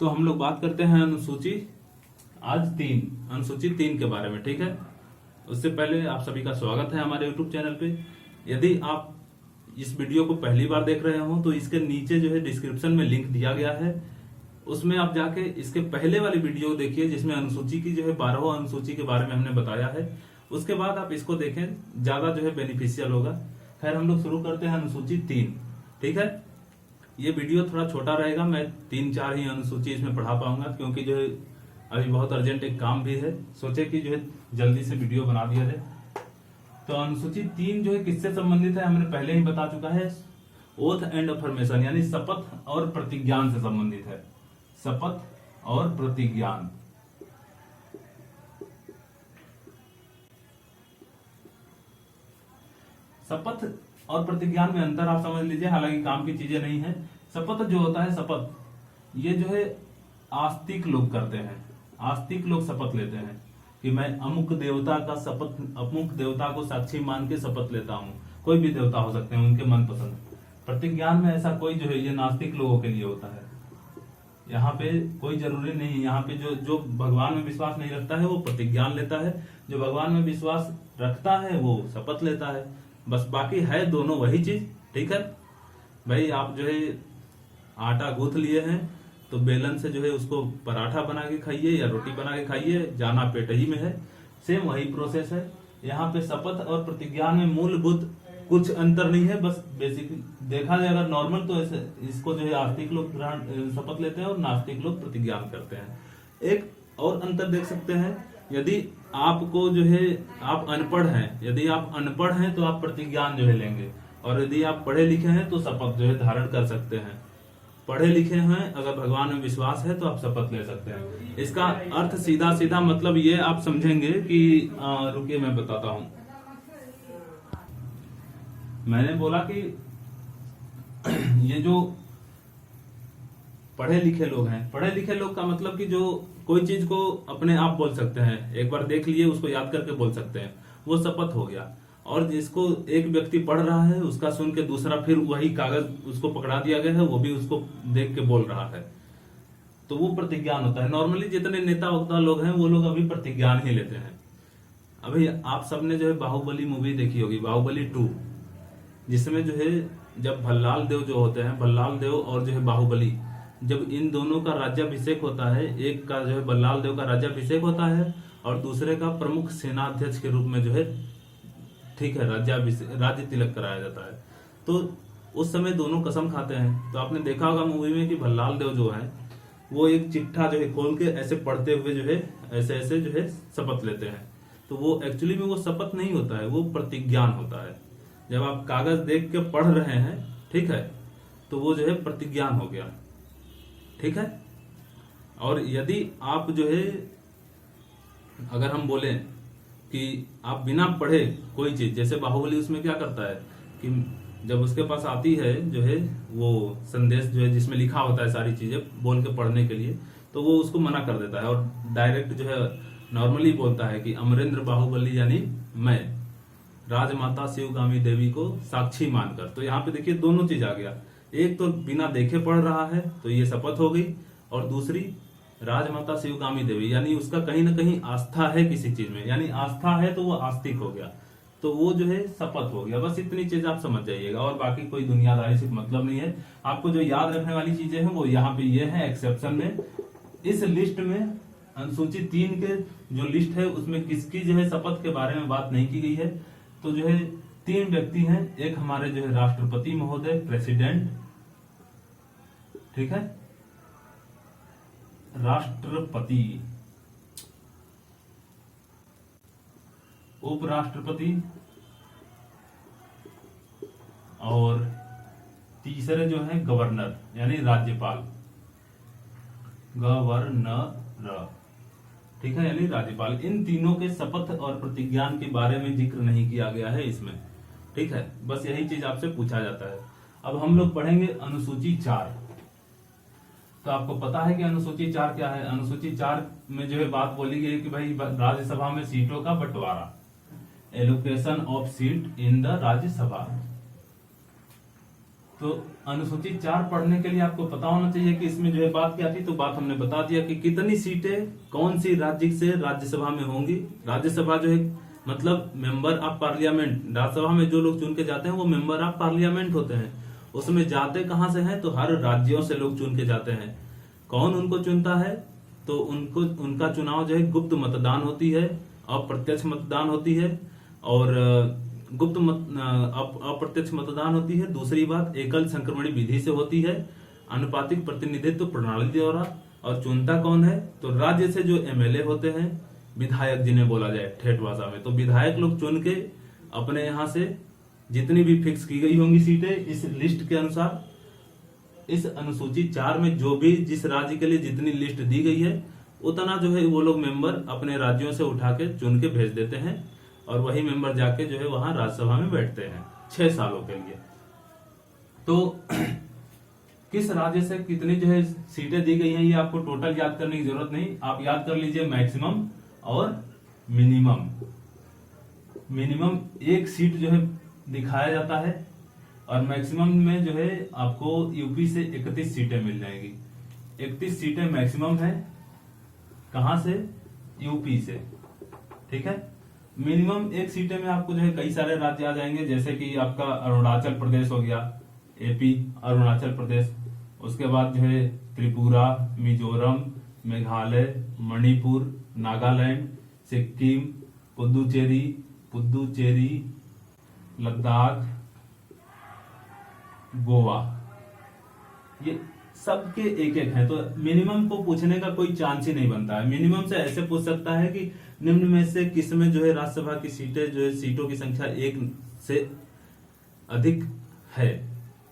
तो हम लोग बात करते हैं अनुसूची तीन के बारे में। ठीक है, उससे पहले आप सभी का स्वागत है हमारे यूट्यूब चैनल पे। यदि आप इस वीडियो को पहली बार देख रहे हो तो इसके नीचे जो है डिस्क्रिप्शन में लिंक दिया गया है, उसमें आप जाके इसके पहले वाली वीडियो देखिए जिसमें अनुसूची की जो है 12 अनुसूची के बारे में हमने बताया है। उसके बाद आप इसको देखें, ज्यादा जो है बेनिफिशियल होगा। खैर, हम लोग शुरू करते हैं अनुसूची 3। ठीक है, ये वीडियो थोड़ा छोटा रहेगा, मैं 3-4 ही अनुसूची इसमें पढ़ा पाऊंगा क्योंकि जो है अभी बहुत अर्जेंट एक काम भी है, सोचे कि जो है जल्दी से वीडियो बना दिया जाए। तो अनुसूची 3 जो है किससे संबंधित है हमने पहले ही बता चुका है, ओथ एंड अफर्मेशन यानी शपथ और प्रतिज्ञान से संबंधित है। शपथ और प्रतिज्ञान। शपथ और प्रतिज्ञान में अंतर आप समझ लीजिए, हालांकि काम की चीजें नहीं है। शपथ जो होता है, शपथ ये जो है आस्तिक लोग करते हैं। आस्तिक लोग शपथ लेते हैं कि मैं अमुक देवता का शपथ, अमुक देवता को साक्षी मान के शपथ लेता हूँ। कोई भी देवता हो सकते हैं उनके मनपसंद। प्रतिज्ञान में ऐसा कोई जो है ये नास्तिक लोगों के लिए होता है। यहाँ पे कोई जरूरी नहीं है, यहाँ पे जो भगवान में विश्वास नहीं रखता है वो प्रतिज्ञान लेता है, जो भगवान में विश्वास रखता है वो शपथ लेता है। बस बाकी है दोनों वही चीज। ठीक है भाई, आप जो है आटा गूंथ लिए हैं तो बेलन से जो है उसको पराठा बना के खाइए या रोटी बना के खाइए, जाना पेट ही में है। सेम वही प्रोसेस है। यहाँ पे शपथ और प्रतिज्ञान में मूलभूत कुछ अंतर नहीं है, बस बेसिक देखा जाए अगर नॉर्मल तो ऐसे इसको जो है आस्तिक लोग शपथ लेते हैं और नास्तिक लोग प्रतिज्ञान करते हैं। एक और अंतर देख सकते हैं, यदि आपको जो है आप अनपढ़ हैं, यदि आप अनपढ़ हैं तो आप प्रतिज्ञान जो है लेंगे, और यदि आप पढ़े लिखे हैं तो शपथ जो है धारण कर सकते हैं। पढ़े लिखे हैं, अगर भगवान में विश्वास है तो आप शपथ ले सकते हैं। इसका अर्थ सीधा सीधा मतलब ये आप समझेंगे कि रुकिए मैं बताता हूं। मैंने बोला कि ये जो पढ़े लिखे लोग हैं, पढ़े लिखे लोग का मतलब कि जो कोई चीज को अपने आप बोल सकते हैं, एक बार देख लिए उसको याद करके बोल सकते हैं, वो शपथ हो गया। और जिसको एक व्यक्ति पढ़ रहा है उसका सुन के दूसरा फिर वही कागज उसको पकड़ा दिया गया है, वो भी उसको देख के बोल रहा है, तो वो प्रतिज्ञान होता है। नॉर्मली जितने नेता वक्ता लोग हैं वो लोग अभी प्रतिज्ञान ही लेते हैं। अभी आप सबने जो है बाहुबली मूवी देखी होगी, बाहुबली 2, जिसमें जो है जब भल्लाल देव जो होते हैं, भल्लाल देव और जो है बाहुबली, जब इन दोनों का राज्याभिषेक होता है, एक का जो है भल्लाल देव का राज्याभिषेक होता है और दूसरे का प्रमुख सेनाध्यक्ष के रूप में जो है, ठीक है, राज्य तिलक कराया जाता है। तो उस समय दोनों कसम खाते हैं। तो आपने देखा होगा मूवी में कि भल्लाल देव जो है वो एक चिट्ठा जो है खोल के ऐसे पढ़ते हुए जो है ऐसे ऐसे जो है शपथ लेते हैं। तो वो एक्चुअली में वो शपथ नहीं होता है, वो प्रतिज्ञान होता है। जब आप कागज देख के पढ़ रहे हैं, ठीक है, तो वो जो है प्रतिज्ञान हो गया। ठीक है, और यदि आप जो है अगर हम बोले कि आप बिना पढ़े कोई चीज, जैसे बाहुबली उसमें क्या करता है कि जब उसके पास आती है जो है वो संदेश जो है जिसमें लिखा होता है सारी चीजें बोल के पढ़ने के लिए, तो वो उसको मना कर देता है और डायरेक्ट जो है नॉर्मली बोलता है कि अमरेंद्र बाहुबली यानी मैं राजमाता शिवगामी देवी को साक्षी मानकर। तो यहाँ पे देखिए दोनों चीज आ गया, एक तो बिना देखे पढ़ रहा है तो ये शपथ हो गई, और दूसरी राजमाता शिवगामी देवी यानी उसका कहीं ना कहीं आस्था है किसी चीज में, यानी आस्था है तो वो आस्तिक हो गया, तो वो जो है शपथ हो गया। बस इतनी चीज आप समझ जाइएगा, और बाकी कोई दुनियादारी से मतलब नहीं है। आपको जो याद रखने वाली चीजें हैं वो यहाँ पे ये है एक्सेप्शन में। इस लिस्ट में अनुसूची 3 के जो लिस्ट है उसमें किसकी जो है शपथ के बारे में बात नहीं की गई है। तो जो है 3 व्यक्ति हैं, एक हमारे जो है राष्ट्रपति महोदय, प्रेसिडेंट, ठीक है, राष्ट्रपति, उपराष्ट्रपति, और तीसरे जो है गवर्नर यानी राज्यपाल, गवर्नर, ठीक है, यानी राज्यपाल। इन तीनों के शपथ और प्रतिज्ञान के बारे में जिक्र नहीं किया गया है इसमें। ठीक है, बस यही चीज आपसे पूछा जाता है। अब हम लोग पढ़ेंगे अनुसूची 4। तो आपको पता है कि अनुसूची 4 क्या है। अनुसूची 4 में जो है बात बोली गई कि भाई राज्यसभा में सीटों का बंटवारा, allocation of seat in the Rajya Sabha. तो अनुसूची 4 पढ़ने के लिए आपको पता होना चाहिए कि इसमें जो है बात क्या थी। तो बात हमने बता दिया कि कितनी सीटें कौन सी राज्य से राज्यसभा में होंगी। राज्यसभा जो है मतलब मेंबर ऑफ पार्लियामेंट, राज्यसभा में जो लोग चुन के जाते हैं वो मेंबर ऑफ पार्लियामेंट होते हैं। उसमें जाते कहां से हैं, तो हर राज्यों से लोग चुन के जाते हैं। कौन उनको चुनता है, तो उनका चुनाव जो है गुप्त मतदान होती है, अप्रत्यक्ष मतदान होती है, और अप्रत्यक्ष मतदान होती है। दूसरी बात एकल संक्रमणी विधि से होती है, अनुपातिक प्रतिनिधित्व प्रणाली द्वारा। और चुनता कौन है, तो राज्य से जो एमएलए होते हैं, विधायक जिन्हें बोला जाए ठेठ भाषा में, तो विधायक लोग चुन के अपने यहाँ से जितनी भी फिक्स की गई होंगी सीटें इस लिस्ट के अनुसार, इस अनुसूची 4 में जो भी जिस राज्य के लिए जितनी लिस्ट दी गई है उतना जो है वो लोग मेंबर अपने राज्यों से उठा के चुन के भेज देते हैं, और वही मेंबर जाके जो है वहां राज्यसभा में बैठते हैं 6 सालों के लिए। तो किस राज्य से कितनी जो है सीटें दी गई हैं ये आपको टोटल याद करने की जरूरत नहीं, आप याद कर लीजिए मैक्सिमम और मिनिमम। मिनिमम 1 सीट जो है दिखाया जाता है, और मैक्सिमम में जो है आपको यूपी से 31 सीटें मिल जाएंगी। 31 सीटें मैक्सिमम है, कहां से, यूपी से, ठीक है। मिनिमम 1 सीटें में आपको जो है कई सारे राज्य आ जाएंगे, जैसे कि आपका अरुणाचल प्रदेश हो गया, एपी अरुणाचल प्रदेश, उसके बाद जो है त्रिपुरा, मिजोरम, मेघालय, मणिपुर, नागालैंड, सिक्किम, पुदुचेरी, लद्दाख, गोवा, ये सबके एक एक है। तो मिनिमम को पूछने का कोई चांस ही नहीं बनता है। मिनिमम से ऐसे पूछ सकता है कि निम्न में से किस में जो है राज्यसभा की सीटें जो है सीटों की संख्या 1 से अधिक है,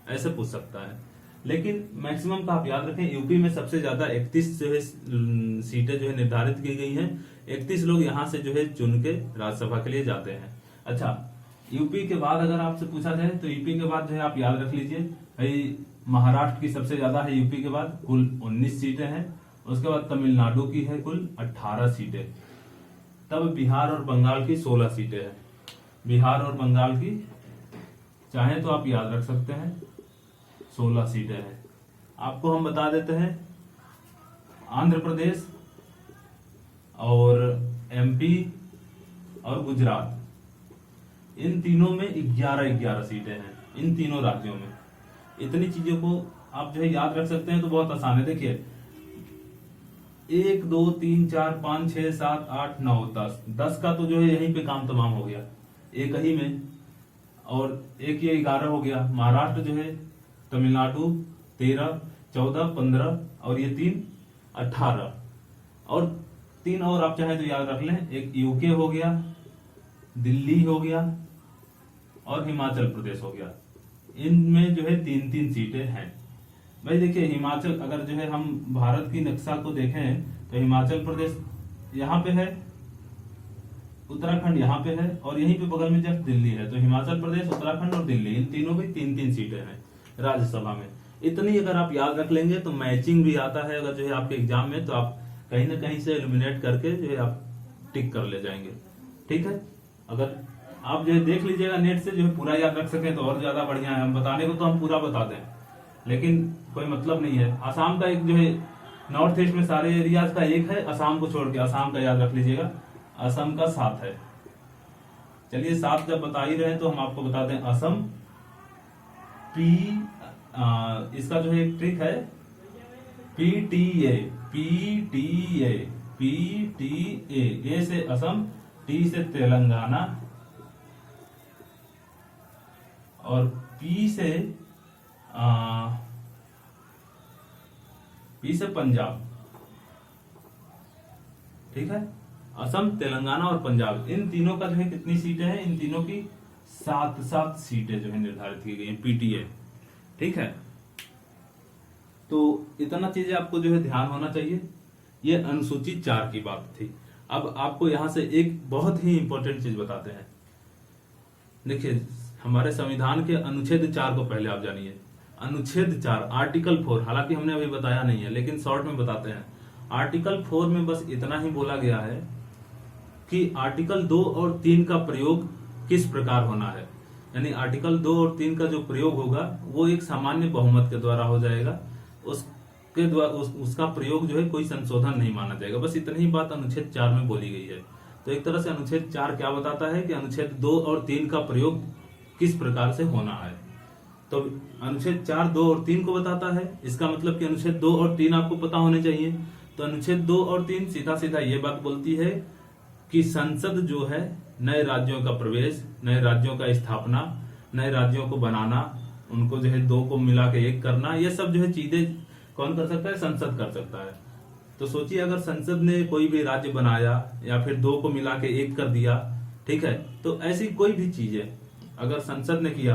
ऐसे पूछ सकता है। लेकिन मैक्सिमम का आप याद रखें, यूपी में सबसे ज्यादा 31 जो है सीटें जो है निर्धारित की गई हैं। 31 लोग यहाँ से जो है चुन के राज्यसभा के लिए जाते हैं। अच्छा, यूपी के बाद अगर आपसे पूछा जाए तो यूपी के बाद जो है आप याद रख लीजिए भाई, महाराष्ट्र की सबसे ज्यादा है यूपी के बाद, कुल 19 सीटें हैं। उसके बाद तमिलनाडु की है कुल 18 सीटें। तब बिहार और बंगाल की 16 सीटें हैं। बिहार और बंगाल की चाहे तो आप याद रख सकते हैं 16 सीटें हैं। आपको हम बता देते हैं आंध्र प्रदेश और एमपी और गुजरात, इन तीनों में 11-11 सीटें हैं। इन तीनों राज्यों में इतनी चीजों को आप जो है याद रख सकते हैं, तो बहुत आसान है। देखिए 1 2 3 4 5 6 7 8 9 10 का तो जो है यहीं पे काम तमाम हो गया एक ही में, और एक ये 11 हो गया। महाराष्ट्र जो है, तमिलनाडु 13, 14, 15 और ये 3 18, और 3 और आप चाहे तो याद रख लें, एक यूके हो गया, दिल्ली हो गया और हिमाचल प्रदेश हो गया। इनमें जो है 3-3 सीटें हैं। भाई देखिए हिमाचल, अगर जो है हम भारत की नक्शा को देखें तो हिमाचल प्रदेश यहाँ पे है, उत्तराखंड यहाँ पे है, और यहीं पे बगल में जब दिल्ली है। तो हिमाचल प्रदेश, उत्तराखंड और दिल्ली, इन तीनों में 3-3 सीटें हैं राज्यसभा में। इतनी अगर आप याद रख लेंगे तो मैचिंग भी आता है अगर जो है आपके एग्जाम में, तो आप कहीं ना कहीं से एलिमिनेट करके जो है आप टिक कर ले जाएंगे, ठीक है। अगर आप जो है देख लीजिएगा नेट से, जो है पूरा याद रख सकें तो और ज्यादा बढ़िया है। हम बताने को तो हम पूरा बता दें, लेकिन कोई मतलब नहीं है। आसाम का एक जो है, नॉर्थ ईस्ट में सारे एरियाज का एक है, आसाम को छोड़ के। आसाम का याद रख लीजिएगा, असम का 7 है। चलिए 7 जब बता ही रहे तो हम आपको बता दें असम इसका जो है एक ट्रिक है, PTA, ए से असम, टी से तेलंगाना और पी से पंजाब, ठीक है। असम, तेलंगाना और पंजाब, इन तीनों का जो है कितनी सीटें हैं, इन तीनों की 7-7 सीटें जो है निर्धारित की गई हैं, पीटीए, ठीक है। तो इतना चीजें आपको जो है ध्यान होना चाहिए। ये अनुसूची 4 की बात थी। अब आपको यहां से एक बहुत ही इंपॉर्टेंट चीज बताते हैं। देखिए हमारे संविधान के अनुच्छेद 4 को पहले आप जानिए। अनुच्छेद 4 आर्टिकल 4, हालांकि हमने अभी बताया नहीं है लेकिन शॉर्ट में बताते हैं। आर्टिकल 4 में बस इतना ही बोला गया है कि आर्टिकल 2 और 3 का प्रयोग किस प्रकार होना है। यानी आर्टिकल 2 और 3 का जो प्रयोग होगा वो एक सामान्य बहुमत के द्वारा हो जाएगा। उसके द्वारा उसका प्रयोग जो है कोई संशोधन नहीं माना जाएगा। बस इतनी ही बात अनुच्छेद 4 में बोली गई है। तो एक तरह से अनुच्छेद 4 क्या बताता है कि अनुच्छेद 2 और 3 का प्रयोग किस प्रकार से होना है। तो अनुच्छेद 4, 2 और 3 को बताता है। इसका मतलब कि अनुच्छेद 2 और 3 आपको पता होने चाहिए। तो अनुच्छेद 2 और 3 सीधा सीधा ये बात बोलती है कि संसद जो है नए राज्यों का प्रवेश, नए राज्यों का स्थापना, नए राज्यों को बनाना, उनको जो है 2 को मिला के 1 करना, ये सब जो है चीजें कौन कर सकता है? संसद कर सकता है। तो सोचिए अगर संसद ने कोई भी राज्य बनाया या फिर 2 को मिला के 1 कर दिया, ठीक है, तो ऐसी कोई भी चीज है अगर संसद ने किया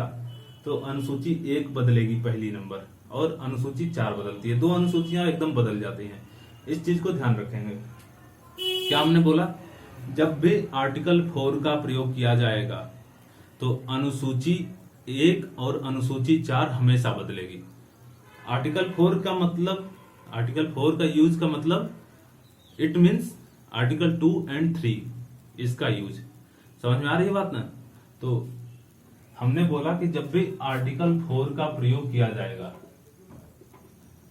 तो अनुसूची 1 बदलेगी पहली नंबर, और अनुसूची 4 बदलती है। 2 अनुसूचियां एकदम बदल जाती हैं। इस चीज को ध्यान रखेंगे। क्या हमने बोला? जब भी आर्टिकल 4 का प्रयोग किया जाएगा तो अनुसूची 1 और अनुसूची 4 हमेशा बदलेगी। आर्टिकल 4 का मतलब, आर्टिकल 4 का यूज का मतलब इट मीन्स आर्टिकल 2 एंड 3, इसका यूज समझ में आ रही है बात ना? तो हमने बोला कि जब भी आर्टिकल 4 का प्रयोग किया जाएगा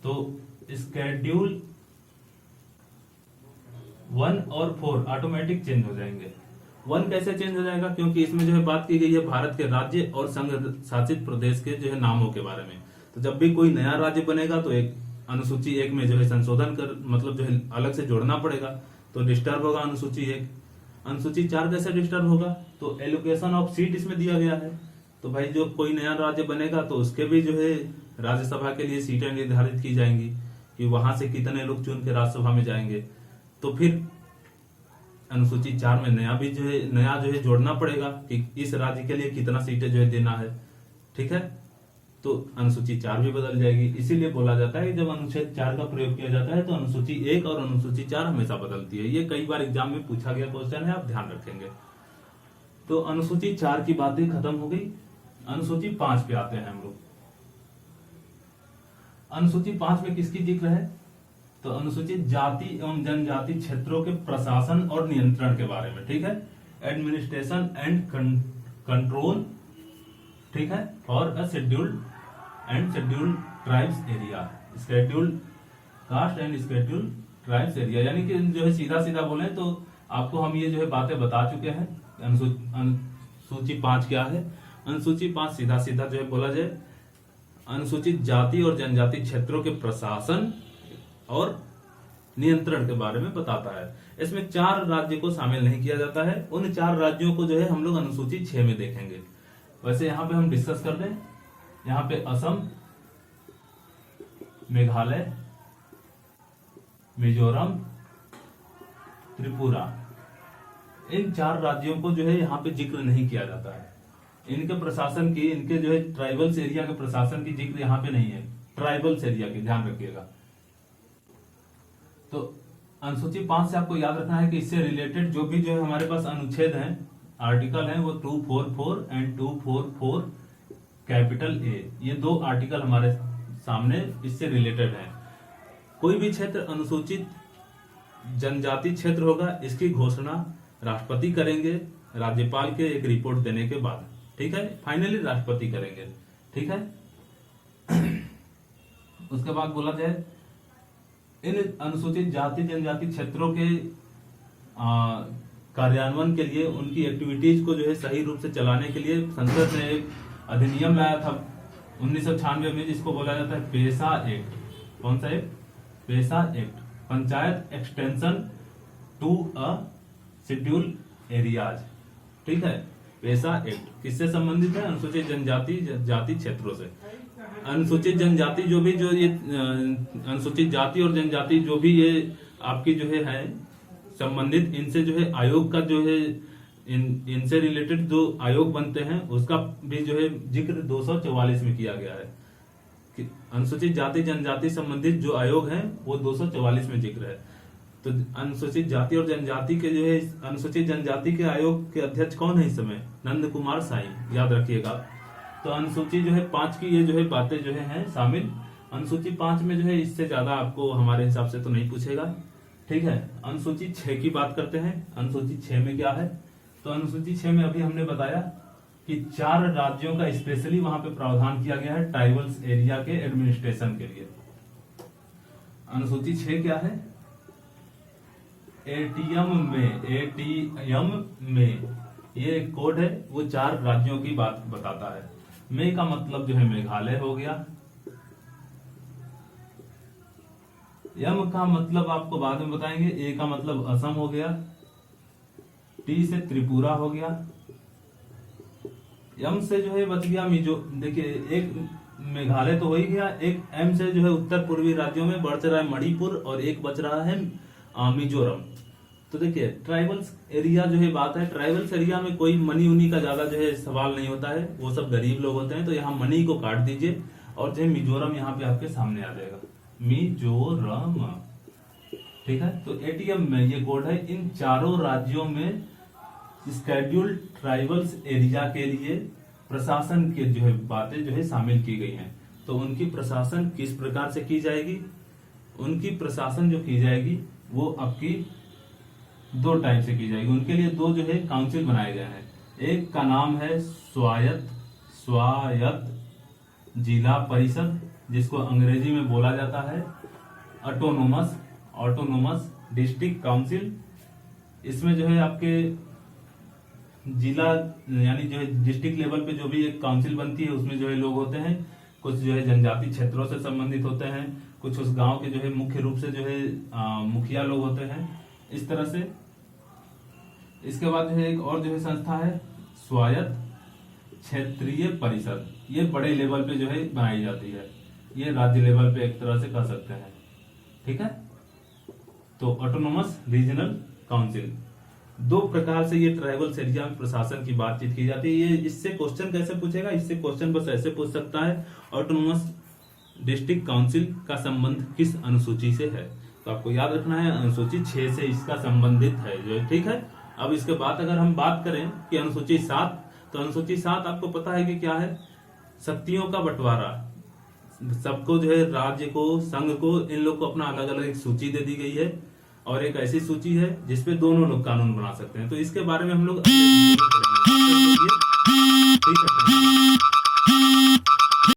तो स्केड्यूल 1 और 4 ऑटोमेटिक चेंज हो जाएंगे। 1 कैसे चेंज हो जाएगा? क्योंकि इसमें जो है बात की गई है भारत के राज्य और संघ शासित प्रदेश के जो है नामों के बारे में। तो जब भी कोई नया राज्य बनेगा तो एक अनुसूची 1 में जो है संशोधन कर मतलब जो है अलग से जोड़ना पड़ेगा, तो डिस्टर्ब होगा अनुसूची 1। अनुसूची 4 कैसे डिस्टर्ब होगा? तो एलोकेशन ऑफ सीट इसमें दिया गया है। तो भाई जो कोई नया राज्य बनेगा तो उसके भी जो है राज्यसभा के लिए सीटें निर्धारित की जाएंगी कि वहां से कितने लोग चुन के राज्यसभा में जाएंगे। तो फिर अनुसूची 4 में नया जो है जोड़ना पड़ेगा कि इस राज्य के लिए कितना सीटें जो है देना है, ठीक है। तो अनुसूची 4 भी बदल जाएगी। इसीलिए बोला जाता है कि जब अनुच्छेद 4 का प्रयोग किया जाता है तो अनुसूची 1 और अनुसूची 4 हमेशा बदलती है। ये कई बार एग्जाम में पूछा गया क्वेश्चन है, आप ध्यान रखेंगे। तो अनुसूची 4 की बातें खत्म हो गई। अनुसूची 5 पे आते हैं हम लोग। अनुसूची 5 में किसकी जिक्र है? तो अनुसूचित जाति एवं जनजाति क्षेत्रों के प्रशासन और नियंत्रण के बारे में, ठीक है। एडमिनिस्ट्रेशन एंड कंट्रोल, ठीक है, for a scheduled and scheduled tribes area, scheduled caste and scheduled tribes area. यानी कि जो है सीधा सीधा बोले तो आपको हम ये जो है बातें बता चुके हैं। अनुसूची 5 क्या है? अनुसूची 5 सीधा सीधा जो है बोला जाए अनुसूचित जाति और जनजाति क्षेत्रों के प्रशासन और नियंत्रण के बारे में बताता है। इसमें 4 राज्य को शामिल नहीं किया जाता है। उन 4 राज्यों को जो है हम लोग अनुसूची 6 में देखेंगे। वैसे यहाँ पे हम डिस्कस कर दें, यहाँ पे असम, मेघालय, मिजोरम, त्रिपुरा, इन 4 राज्यों को जो है यहाँ पे जिक्र नहीं किया जाता है। इनके प्रशासन की, इनके जो है ट्राइबल्स एरिया के प्रशासन की जिक्र यहाँ पे नहीं है। ट्राइबल्स एरिया की ध्यान रखिएगा। तो अनुसूची 5 से आपको याद रखना है कि इससे रिलेटेड जो भी जो है हमारे पास अनुच्छेद हैं, आर्टिकल हैं, वो 244 एंड 244 कैपिटल ए, ये 2 आर्टिकल हमारे सामने इससे रिलेटेड हैं। कोई भी क्षेत्र अनुसूचित जनजाति क्षेत्र होगा, इसकी घोषणा राष्ट्रपति करेंगे राज्यपाल के एक रिपोर्ट देने के बाद, ठीक है। फाइनली राष्ट्रपति करेंगे, ठीक है। उसके बाद बोला जाए इन अनुसूचित जाति जनजाति क्षेत्रों के कार्यान्वयन के लिए, उनकी एक्टिविटीज को जो है सही रूप से चलाने के लिए संसद ने एक अधिनियम लाया था 1996 में, जिसको बोला जाता है पेशा एक्ट। कौन सा act? PESA act, panchayat extension to a schedule areas, ठीक है। पेशा एक्ट किससे संबंधित है? अनुसूचित जनजाति जाति क्षेत्रों से। अनुसूचित जनजाति जो भी जो ये अनुसूचित जाति और जनजाति जो भी ये आपकी जो है संबंधित, इनसे जो है आयोग का जो है इनसे रिलेटेड जो आयोग बनते हैं उसका भी जो है जिक्र 244 में किया गया है कि अनुसूचित जाति जनजाति संबंधित जो आयोग हैं वो 244 में जिक्र है। तो अनुसूचित जाति और जनजाति के जो है अनुसूचित जनजाति के आयोग के अध्यक्ष कौन है इस समय? नंद कुमार साई, याद रखिएगा। तो अनुसूची जो है 5 की ये जो है बातें जो है शामिल। अनुसूची 5 में जो है इससे ज्यादा आपको हमारे हिसाब से तो नहीं पूछेगा, ठीक है। अनुसूची 6 की बात करते हैं। अनुसूची 6 में क्या है? तो अनुसूची 6 में अभी हमने बताया कि 4 राज्यों का स्पेशली वहां पे प्रावधान किया गया है ट्राइबल्स एरिया के एडमिनिस्ट्रेशन के लिए। अनुसूची 6 क्या है? एटीएम में ये एक कोड है, वो 4 राज्यों की बात बताता है। में का मतलब जो है मेघालय हो गया, यम का मतलब आपको बाद में बताएंगे, ए का मतलब असम हो गया, टी से त्रिपुरा हो गया, यम से जो है बच गया मिजो, देखिए एक मेघालय तो हो ही गया, एक एम से जो है उत्तर पूर्वी राज्यों में बढ़ रहा है मणिपुर, और एक बच रहा है मिजोरम। तो देखिए ट्राइबल्स एरिया जो है बात है, ट्राइबल्स एरिया में कोई मनी उनी का ज्यादा जो है सवाल नहीं होता है, वो सब गरीब लोग होते हैं, तो यहाँ मनी को काट दीजिए और जो है मिजोरम यहाँ पे आपके सामने आ जाएगा, मिजोरम। ठीक है, तो एटीएम में ये कोड है। इन 4 राज्यों में शेड्यूल्ड ट्राइबल्स एरिया के लिए प्रशासन के जो है बातें जो है शामिल की गई हैं। तो उनकी प्रशासन किस प्रकार से की जाएगी? उनकी प्रशासन जो की जाएगी वो आपकी 2 टाइप से की जाएगी। उनके लिए 2 जो है काउंसिल बनाए गए हैं। एक का नाम है स्वायत्त जिला परिषद, जिसको अंग्रेजी में बोला जाता है ऑटोनोमस डिस्ट्रिक्ट काउंसिल। इसमें जो है आपके जिला यानी जो है डिस्ट्रिक्ट लेवल पे जो भी एक काउंसिल बनती है, उसमें जो है लोग होते हैं, कुछ जो है जनजाति क्षेत्रों से संबंधित होते हैं, कुछ उस गांव के जो है मुख्य रूप से जो है मुखिया लोग होते हैं, इस तरह से। इसके बाद जो है एक और जो है संस्था है स्वायत्त क्षेत्रीय परिषद, ये बड़े लेवल पे जो है बनाई जाती है, ये राज्य लेवल पे एक तरह से कह सकते हैं। ठीक है, तो ऑटोनोमस रीजनल काउंसिल। 2 प्रकार से ये ट्राइबल एरिया में प्रशासन की बातचीत की जाती है। ये इससे क्वेश्चन कैसे पूछेगा? इससे क्वेश्चन बस ऐसे पूछ सकता है, ऑटोनोमस डिस्ट्रिक्ट काउंसिल का संबंध किस अनुसूची से है? तो आपको याद रखना है अनुसूची 6 से इसका संबंधित है जो। ठीक है, अब इसके बाद अगर हम बात करें कि अनुसूची 7, तो अनुसूची 7 आपको पता है कि क्या है? शक्तियों का बंटवारा। सबको जो है राज्य को, संघ को, इन लोग को अपना अलग अलग एक सूची दे दी गई है, और एक ऐसी सूची है जिसपे दोनों लोग कानून बना सकते हैं। तो इसके बारे में हम लोग ठीक है।